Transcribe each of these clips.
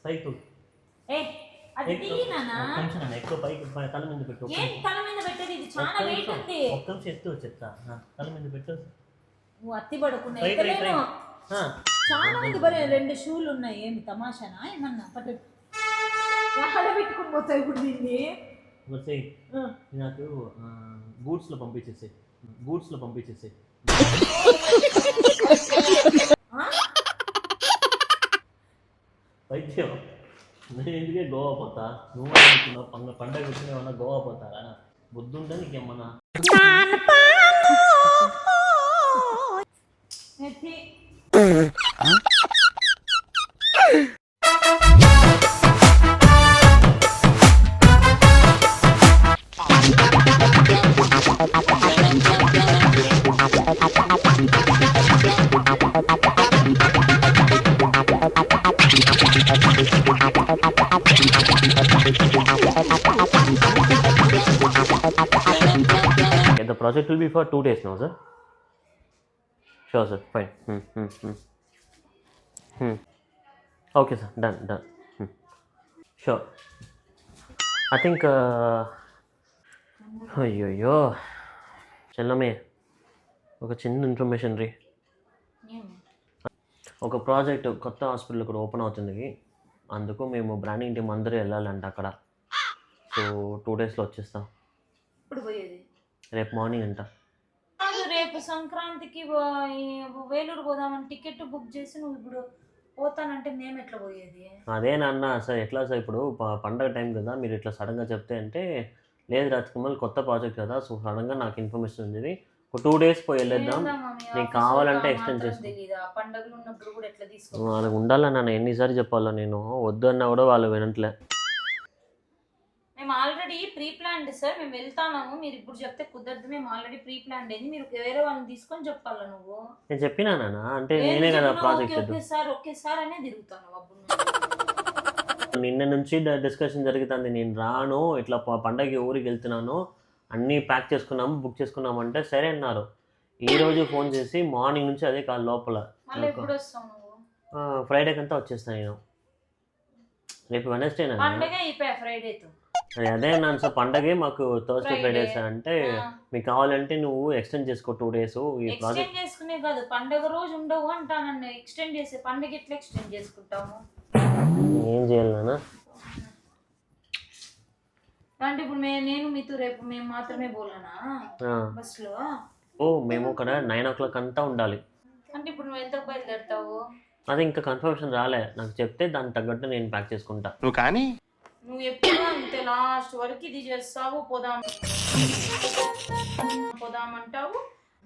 పైకి ఏ అది తీయనా కొంచెం ఎక్కువ పైకి తల మీద పెట్టు. ఏం తల మీద పెట్టేది? ఇది చాలా వెయిట్ ఉంది. ఒక్క నిమిషం ఎత్తు చెప్తా. తల మీద పెట్టు. నువ్వు అత్తి పడుకున్నా ఎక్కలేను. చాలా ఉంది బరే 2 షూలు ఉన్నాయి. ఏమి తమాషానా ఏమన్నా? పట్టు ఎక్కడ పెట్టుకుని పోతావు ఇప్పుడు దీన్ని? నాకు గూడ్స్లో పంపించేసి వైద్యం నేను ఎందుకే గోవా పోతా? నువ్వు అనుకున్నావు పండగ వచ్చిన ఏమన్నా గోవా పోతారా? బుద్ధి ఉంటే నీకేమన్నా? The project will be for 2 days now, sir. Sure, sir. Fine. Okay, sir. Done. Sure. I think. అయ్యో చెల్లమే ఒక చిన్న ఇన్ఫర్మేషన్ రీ. ఒక ప్రాజెక్ట్ కొత్త హాస్పిటల్ ఇక్కడ ఓపెన్ అవుతుంది. అందుకు మేము బ్రాండింగ్ టీం అందరూ వెళ్ళాలంట అక్కడ. సో 2 daysలో వచ్చేస్తాం. ఇప్పుడు పోయేది రేపు మార్నింగ్ అంట. రేపు సంక్రాంతికి వేలూరు పోదామని టికెట్ బుక్ చేసి నువ్వు ఇప్పుడు పోతానంటే మేము ఎట్లా పోయేది? అదే నాన్న సార్ ఎట్లా సార్ ఇప్పుడు పండగ టైం కదా, మీరు ఇట్లా సడన్గా చెప్తే అంటే లేదు రాజకుమార్ కొత్త ప్రాజెక్ట్ కదా, సో సడన్గా నాకు ఇన్ఫర్మేషన్ ఉంది, ఒక 2 days పోయి వెళ్ళేద్దాం, నీకు కావాలంటే ఎక్స్టెండ్ చేస్తాను. వాళ్ళకి ఉండాలా నాన్న, ఎన్నిసార్లు చెప్పాలా నేను? వద్దు అన్నా కూడా వాళ్ళు వినట్లే. మేము ఆల్రెడీ ప్రీ ప్లాన్డ్ సార్, మేము వెళ్తాము, మీరు ఇప్పుడు చెప్తే కుదరదు, మేము ఆల్రెడీ ప్రీ ప్లాన్డ్ అయింది, మీరు వేరే వాళ్ళని తీసుకొని చెప్పాలా? నువ్వు నేను చెప్పినా నాన్న, అంటే నేనే కదా ప్రాజెక్ట్ ఒకేసారి అనే తిరుగుతాను. అప్పుడు నిన్న నుంచి డిస్కషన్ జరుగుతుంది, నేను రాను, ఇట్లా పండగకి ఊరికి వెళ్తున్నాను, అన్నీ ప్యాక్ చేసుకున్నాము, బుక్ చేసుకున్నాము అంటే సరే అన్నారు. ఈరోజు ఫోన్ చేసి మార్నింగ్ నుంచి అదే కాదు లోపల, ఫ్రైడేకి అంతా వచ్చేస్తాను నేను. రేపు వెనస్డే అదే అన్నాను సార్, పండగే మాకు థర్స్డే ఫ్రైడే సార్ అంటే మీకు కావాలంటే నువ్వు ఎక్స్టెండ్ చేసుకో 2 days. ఈ ప్రాజెక్ట్ చేసుకునే కాదు, పండగ రోజు ఉండవు అంటాను, ఎక్స్టెండ్ చేసే పండగ ఎట్లా ఎక్స్టెండ్ చేసుకుంటాము? ఏం చేయాలి నాన్న అంటే ఇప్పుడు నేను మీతో రేపు మేము మాత్రమే పోలానా బస్సులో? మేము ఇక్కడ 9 o'clock అంతా ఉండాలి. అంటే ఇప్పుడు నువ్వు ఎంతకు బయలుదేరుతావు? అది ఇంకా కన్ఫర్మేషన్ రాలే, నాకు చెప్తే దానికి తగ్గట్టు నేను ప్యాక్ చేసుకుంటా. నువ్వు ఎప్పుడు అంతే లాస్ట్ వరకు ఇది చేస్తావు, పోదామంటావు,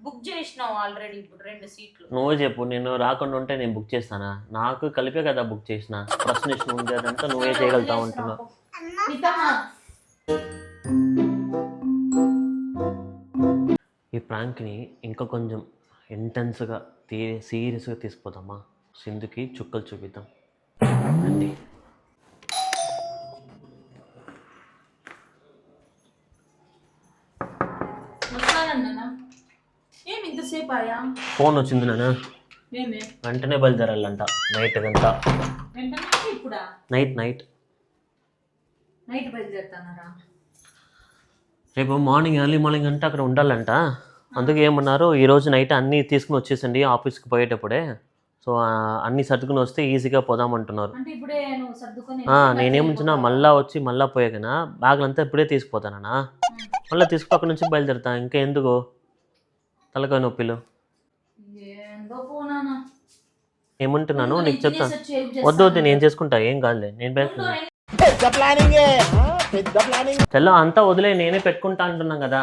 బుక్ చేసినావు ఆల్రెడీ ఇప్పుడు 2 seats. నువ్వు చెప్పు, నేను రాకుండా ఉంటే నేను బుక్ చేస్తానా? నాకు కలిపే కదా బుక్ చేసిన, ప్రశ్న ఉంది అదంతా నువ్వే చేయగలుగుతావు అంటున్నావు. ఈ ప్రాంక్ని ఇంకా కొంచెం ఇంటెన్స్గా సీరియస్గా తీసుకుపోదామా? సింధుకి చుక్కలు చూపిద్దాం అండి. ఫోన్ వచ్చింది నాన్న, వెంటనే బయలుదేరాలంట. నైట్ అంతా నైట్ బయలుదేరుతానారా? రేపు ఎర్లీ మార్నింగ్ అంటే అక్కడ ఉండాలంట. అందుకే ఏమన్నారు, ఈరోజు నైట్ అన్నీ తీసుకుని వచ్చేసండి ఆఫీస్కి పోయేటప్పుడే, సో అన్నీ సర్దుకుని వస్తే ఈజీగా పోదామంటున్నారు. నేనేమంటున్నా, మళ్ళీ వచ్చి మళ్ళీ పోయాకనా బ్యాగులంతా ఇప్పుడే తీసుకుపోతానా, మళ్ళీ తీసుకుని అక్కడ నుంచి బయలుదేరుతా. ఇంకా ఎందుకు తలకాయ నొప్పిలు? ఏమంటున్నాను నీకు చెప్తాను. వద్దు నేను చేసుకుంటా, ఏం కాదులే, నేను చల్ల అంతా వదిలే, నేనే పెట్టుకుంటా అంటున్నా కదా.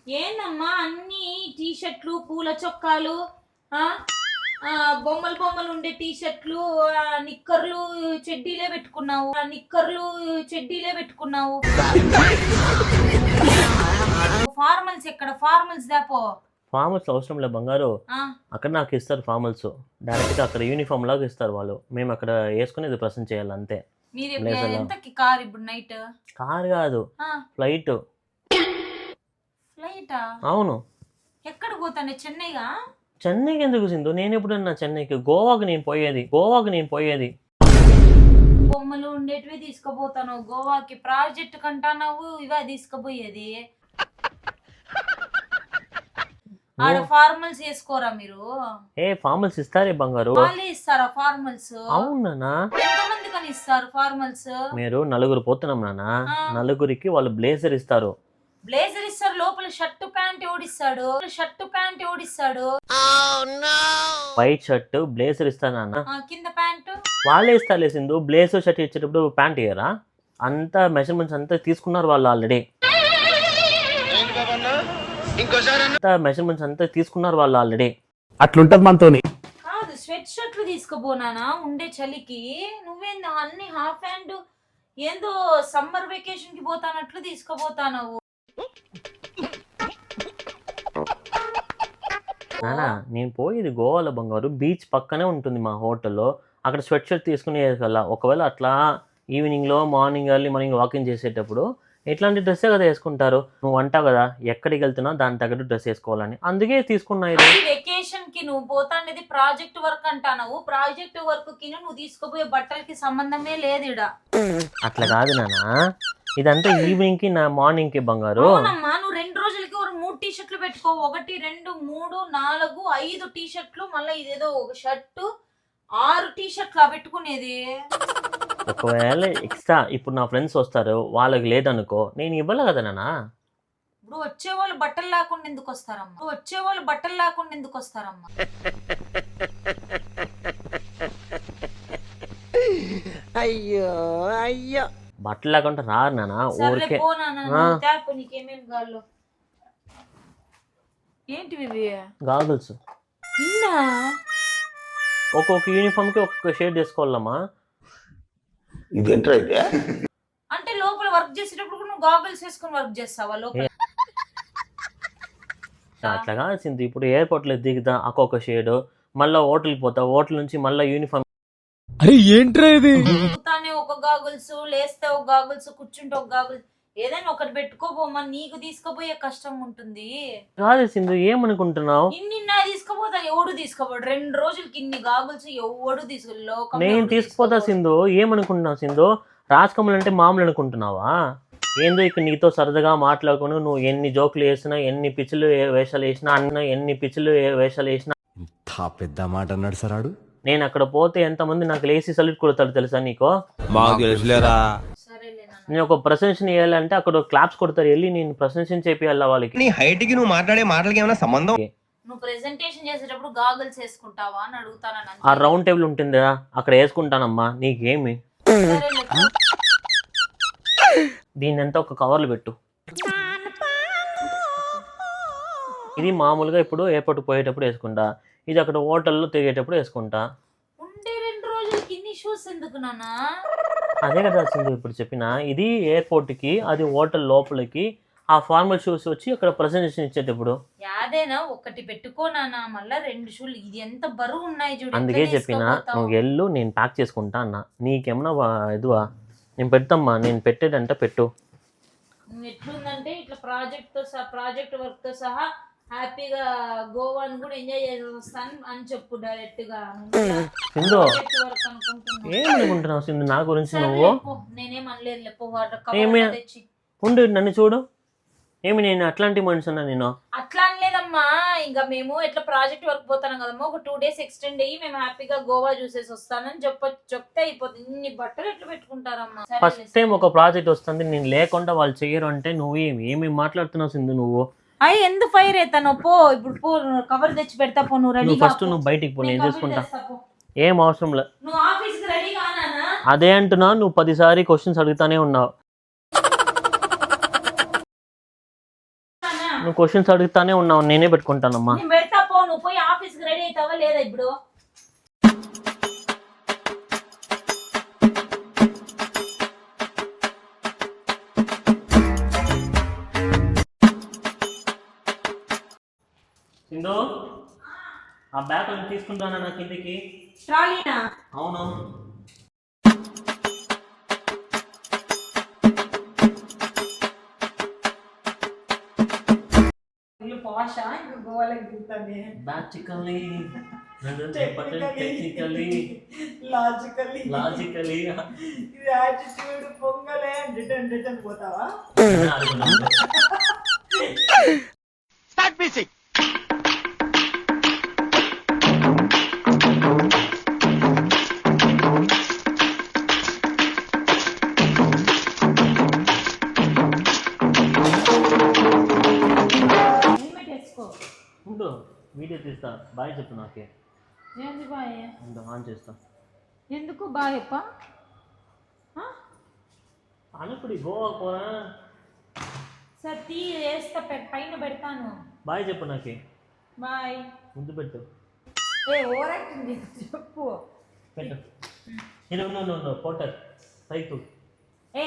ఏందమ్మా అన్ని టీషర్ట్లు, పూల చొక్కాలు, బొమ్మలు ఉండే టీషర్ట్లు, నిక్కర్లు, చెడ్డీలే పెట్టుకున్నావు. ఫార్మల్స్ ఎక్కడ? ఫార్మల్స్ దాపో. ఫార్మల్స్ అవసరం లేదు బంగారు, అక్కడ నాకు ఇస్తారు ఫార్మల్స్, డైరెక్ట్గా అక్కడ యూనిఫామ్ లాగా ఇస్తారు వాళ్ళు, మేము అక్కడ వేసుకునేది ప్రసెంట్ చేయాలి అంతే. కార్ ఇప్పుడు నైట్? కార్ కాదు, ఫ్లైట్. ఫ్లైటా? అవును. పోతాను చెన్నైగా. చెన్నైకి ఎందుకు సింధు? నేను ఎప్పుడన్నా చెన్నైకి? గోవాకి నేను పోయేది. బొమ్మలు ఉండేటివి తీసుకుపోతాను గోవాకి. ప్రాజెక్ట్ కంటావు ఇవే తీసుకుపోయేది. ఆడ ఫార్మల్స్ వేసుకోరా మీరు? ఫార్మల్స్ ఇస్తారే బంగారు? వాళ్ళే ఇస్తారా ఫార్మల్స్? అవునా? ఎంతమంది కని ఇస్తారు ఫార్మల్స్? మీరు 4 పోతున్నాం నాన్న, 4కి వాళ్ళు బ్లేజర్ ఇస్తారు. బ్లేజర్ ఇస్తారు, లోపల షర్ట్ ప్యాంట్ ఎవడిస్తాడు? వైట్ షర్ట్ బ్లేజర్ ఇస్తారు నాన్న. కింద ప్యాంటు వాళ్ళే ఇస్తారులే సింధు. బ్లేజర్ షర్ట్ ఇచ్చేటప్పుడు ప్యాంట్ ఇయ్యరా? అంతా మెజర్మెంట్స్ అంతా తీసుకున్నారు వాళ్ళు ఆల్రెడీ. అట్లుంటది మనతోని. కాదు, స్వెట్ షర్ట్లు తీసుకుపోనానా ఉండే చలికి? నువ్వేందో అన్ని హాఫ్ హ్యాండ్ ఏందో సమ్మర్ వెకేషన్ కి పోతానట్లు తీసుకుపోతానవు. నానా నేను పోయేది గోవాలో బంగారు. బీచ్ పక్కనే ఉంటుంది మా హోటల్లో. అక్కడ స్వెట్ షర్ట్ తీసుకుని వేసుకోవాలా. ఒకవేళ అట్లా ఈవినింగ్లో మార్నింగ్ ఎర్లీ మార్నింగ్ వాకింగ్ చేసేటప్పుడు ఇట్లాంటి డ్రెస్సే కదా వేసుకుంటారు. నువ్వు అంటావు కదా ఎక్కడికి వెళ్తున్నావు దాని తగ్గట్టు డ్రెస్ వేసుకోవాలని, అందుకే తీసుకున్నా. ఇది వెకేషన్ కి నువ్వు పోతాండేది ప్రాజెక్ట్ వర్క్ అంటావు. ప్రాజెక్ట్ వర్క్ కి నువ్వు తీసుకుపోయే బట్టలకి సంబంధమే లేదు ఇడ. అట్లా కాదు నానా, ఇదంతా ఈవినింగ్ కి నా మార్నింగ్ కి బంగారు. అవునమ్మా, నువ్వు 2 రోజులకి 3 టీ షర్ట్లు పెట్టుకో. 1 2 3 4 5 టీ షర్ట్లు, మళ్ళీ ఇదేదో ఒక షర్టు 6 టీ షర్ట్లు పెట్టుకునేది. ఒకవేళ ఎక్స్ట్రా ఇప్పుడు నా ఫ్రెండ్స్ వస్తారు వాళ్ళకి లేదనుకో, నేను ఇవ్వాలి కదా నాన్న. ఇప్పుడు వచ్చేవాళ్ళు బట్టలు లేకుండా ఎందుకు వస్తారమ్మా? అయ్యో బట్టలు లేకుండా రారు నాన్న. ఊరికే నీకేమేమి గాల్లో ఏంటివి? గాగుల్స్. ఒక్కొక్క యూనిఫామ్ కి ఒక్కొక్క షేడ్ వేసుకోవాలమ్మా. అంటే లోపల వర్క్ చేసేటప్పుడు నువ్వు గాగుల్స్ వేసుకొని వర్క్ చేస్తావా లోపల? అట్లా కాల్సింది. ఇప్పుడు ఎయిర్పోర్ట్ లో దిగుతా ఒక్కొక్క షేడ్, మళ్ళీ హోటల్కి పోతా, హోటల్ నుంచి మళ్ళీ యూనిఫామ్. అరే ఏంట్రా ఇది? దిగుతానే ఒక గాగుల్స్, లేస్తే ఒక గాగుల్స్, కూర్చుంటే ఒక గాగుల్స్, ఏదైనా ఒకటి పెట్టుకోపోమా. నీకు తీసుకుపోయే కష్టం ఉంటుంది. కాదు సింధు, ఏమనుకుంటున్నావు? ఇన్ని తీసుకుపోతా ఎవడు తీసుకోపోడు. 2 రోజులకి ఇన్ని గాగుల్స్ ఎవడు తీసుకో. నేను తీసుకుపోతా సింధు. ఏమనుకుంటున్నావు సింధు? రాజకమల్ అంటే మామూలు అనుకుంటున్నావా? ఏందో ఇక్కడ నీతో సరదాగా మాట్లాడుకుని నువ్వు ఎన్ని జోకులు వేసినా, ఎన్ని పిచ్చులు వేషాలు వేసినా ఇంత పెద్ద మాట అన్నాడు సరాడు. నేను అక్కడ పోతే ఎంతమంది నాకు లేసి సల్యూట్ కొడతాడు తెలుసా నీకు? నేను ఒక ప్రశంసన చేయాలంటే అక్కడ క్లాప్స్ కొడతారు. వెళ్ళి నేను ప్రశంసన చేపియాల వాళ్ళకి. నీ హైట్ కి నువ్వు మాట్లాడే మాటలకి ఏమైనా సంబంధం? నువ్వు ప్రెజెంటేషన్ చేసేటప్పుడు గాగుల్స్ వేసుకుంటావా అని అడుగుతాను. ఆ రౌండ్ టేబుల్ ఉంటుంది కదా అక్కడ వేసుకుంటానమ్మా. నీకేమి? దీన్ని అంతా ఒక కవర్లు పెట్టు. ఇది మామూలుగా ఇప్పుడు ఎయిర్పోర్ట్ పోయేటప్పుడు వేసుకుంటా, ఇది అక్కడ హోటల్లో తిరిగేటప్పుడు వేసుకుంటా. ఉండే 2 రోజులకి ఇన్ని షూస్ ఎందుకు నాన్నా? అదే కదా సింధు ఇప్పుడు చెప్పిన. ఇది ఎయిర్పోర్ట్ కి, అది హోటల్ లోపలికి. ఆ ఫార్మల్ షూస్ వచ్చి అక్కడ ప్రజెంటేషన్ ఇచ్చేటప్పుడు యాదేనా ఒకటి పెట్టుకోనా, మళ్ళా 2 షూలు. ఇది ఎంత బరువు ఉన్నాయి చూడు. అందుకే చెప్పిన నువ్వు వెళ్ళు, నేను ప్యాక్ చేసుకుంటా అన్న. నీకేమన్నా ఇదివా? నేను పెడతామ్మా, నేను పెట్టేదంటే పెట్టు. నువ్వు ఎట్లుందంటే ఇట్లా ప్రాజెక్ట్ వర్క్ తో సహా హ్యాపీగా గోవాని కూడా ఎంజాయ్ చేసి వస్తాను అని చెప్పు డైరెక్ట్ గా. సింధు ఏమనుకుంటున్నావు సింధు నా గురించి? నువ్వు నేనేం అనలేదు. ఉండు, నన్ను చూడు. ఏమి నేను అట్లాంటి మనిషినా? నేను అట్లా అనలేదమ్మా. ఇంకా మేము ఎట్లా ప్రాజెక్ట్ వర్క్ పోతాం కదమ్మా, ఒక 2 days ఎక్స్టెండ్ అయ్యి మేము హ్యాపీగా గోవా చూసేసి వస్తానని చెప్తే అయిపోతుంది. ఇన్ని బట్టలు ఎట్లా పెట్టుకుంటారమ్మా? ఫస్ట్ టైం ఒక ప్రాజెక్ట్ వస్తుంది, నేను లేకుండా వాళ్ళు చెయ్యరు అంటే నువ్వు ఏమి మాట్లాడుతున్నావు సింధు? నువ్వు అయ్యి ఎందుకు ఫైర్ అవుతాను? పో ఇప్పుడు పో, కవర్ తెచ్చి పెడతా పో. నువ్వు ఫస్ట్ నువ్వు బయటికి పో, నేను చూసుకుంటా. ఏం అవసరం లేదు. నువ్వు ఆఫీస్ కి రెడీ కానా? అదే అంటున్నా, నువ్వు 10 సారి క్వశ్చన్స్ అడుగుతానే ఉన్నావు. నువ్వు క్వశ్చన్స్ అడుగుతానే ఉన్నావు, నేనే పెట్టుకుంటానమ్మా. పెడతా పో, నువ్వు పోయి ఆఫీస్ కి రెడీ అవుతావా లేదా ఇప్పుడు? సింధు, ఆ బ్యాగ్ తీసుకుంటానా నా కిందికి? ట్రాలీనా? అవును. పాష ఇంకా గోవాలకు దిగుతానే ప్రాక్టికల్లీ టెక్నికలీ లాజికలీ ఇది యాటిట్యూడ్ పొంగలే రిటర్న్ పోతావా హెల్మెట్ వేసుకో ఉండు వీడియో తీస్తా బాయ్ చెప్పు నాకే ఏంది బాయ్ ఉండు ఆన్ చేస్తా ఎందుకు బాయప్ప అనుకుడి గోవా పోరా సార్ తీ వేస్తా పైన పెడతాను బాయ్ చెప్పు నాకే బాయ్ ముందు పెట్టు ఏ ఓవర్ యాక్టింగ్ చెప్పు పెట్టు ఉండు పోటర్ పైకు ఏ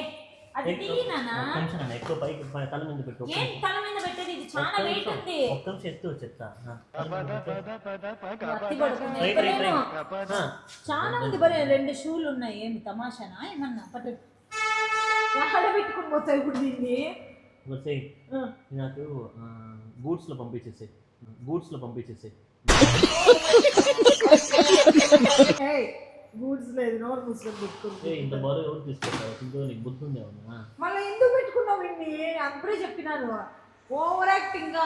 అది తీయనా ఎక్కువ పైకి తల మీద పెట్టు ఏం తల మీద పెట్టేది ఇది చాలా వెయిట్ ఉంది ఒక్క నిమిషం ఎత్తు చెప్తా అత్తి పడుకుంది ఎక్కలేను. చాలా ఉంది బరే 2 షూలు ఉన్నాయి ఏమి తమాషానా ఏమన్నా పట్టు ఎక్కడ పెట్టుకుని పోతావు ఇప్పుడు దీన్ని వచ్చేయి నాకు గూడ్స్లో పంపించేసాయి గూడ్స్ లేదు నోరు మూసుకొని పెట్టుకుంది ఇంత బరువు ఎవరు తీసుకుంటారు ఇంకో నీకు బుద్ధి ఉందేమన్నా మళ్ళీ ఎందుకు పెట్టుకున్నావు ఇన్ని అప్పుడే చెప్పినాను ఓవర్ యాక్టింగ్ గా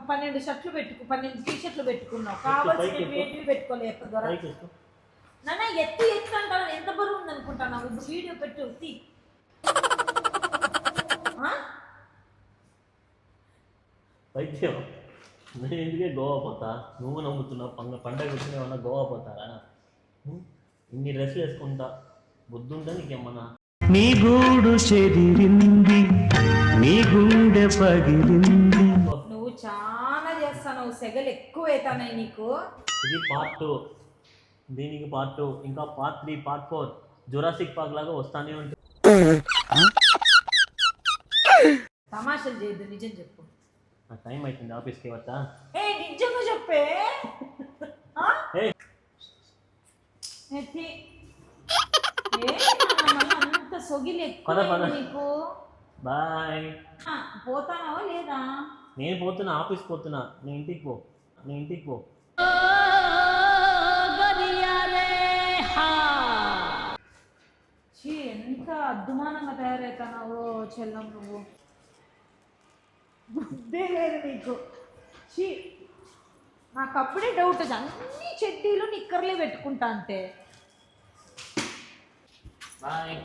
12 షర్ట్లు 12 టీ షర్ట్లు పెట్టుకున్నావు కావాల్సిన ఏంటివి పెట్టుకోలేదు ఎప్పుడు దొర పైకి ఎక్కు. నాన్న ఎత్తి అంటాను ఎంత బరువు ఉంది అనుకుంటాను ఇప్పుడు వీడియో పెట్టు తీ పైద్యం నేను ఎందుకే గోవా పోతా నువ్వు నమ్ముతున్నావు పండగ వచ్చిన ఏమన్నా గోవా పోతారా ఇన్ని డ్రెస్సులు వేసుకుంటా బుద్ధుందా నీకేమన్నా నీ గూడు చెదిరింది నీ గుండె పగిలింది నువ్వు చాలా చేస్తాను సెగలు ఎక్కువ అవుతాయి నీకు ఇది పార్ట్ 2 దీనికి పార్ట్ 2 ఇంకా పార్ట్ 3 పార్ట్ 4 జురాసిక్ పార్క్ లాగా వస్తానే ఉంటుంది తమాషలు చేయొద్దు నిజం చెప్పు నా టైం అవుతుంది ఆఫీస్కి వస్తా ఏ నిజంగా చెప్పే ఏయ్. ఎత్తి అంత సొగిలి ఎక్కువ పద. నీకు బాయ్ పోతానావా లేదా నేను పోతున్నా ఆఫీస్ పోతున్నా నీ ఇంటికి పో చీ ఎంత అద్దుమానంగా తయారవుతానావో చెల్లం నువ్వు బుద్ధే లేదు నీకు చీ నాకు అప్పుడే డౌట్ అది అన్ని చెడ్డీలు నిక్కర్లే పెట్టుకుంటా అంటే బాయ్